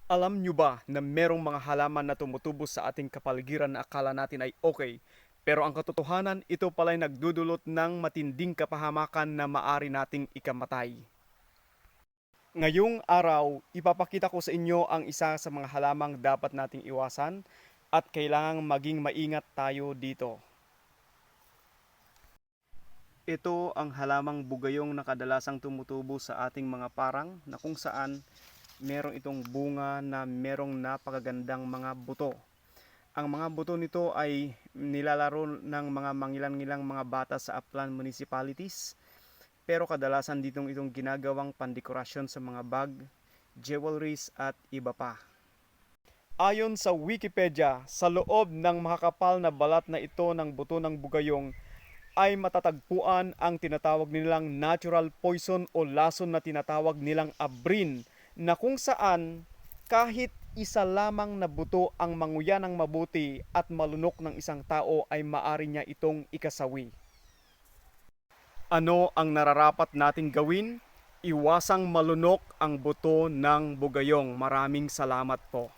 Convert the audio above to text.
Alam nyo ba na merong mga halaman na tumutubo sa ating kapaligiran na akala natin ay okay, pero ang katotohanan ito pala'y nagdudulot ng matinding kapahamakan na maari nating ikamatay. Ngayong araw, ipapakita ko sa inyo ang isa sa mga halamang dapat nating iwasan at kailangang maging maingat tayo dito. Ito ang halamang bugayong na kadalasang tumutubo sa ating mga parang na kung saan merong itong bunga na merong napakagandang mga buto. Ang mga buto nito ay nilalaro ng mga mangilan-ngilang mga bata sa upland municipalities, pero kadalasan ditong itong ginagawang pandekorasyon sa mga bag, jewelries at iba pa. Ayon sa Wikipedia, sa loob ng makakapal na balat na ito ng buto ng bugayong ay matatagpuan ang tinatawag nilang natural poison o lason na tinatawag nilang abrin, na kung saan kahit isa lamang na buto ang manguya ng mabuti at malunok ng isang tao ay maari niya itong ikasawi. Ano ang nararapat nating gawin? Iwasang malunok ang buto ng bugayong. Maraming salamat po.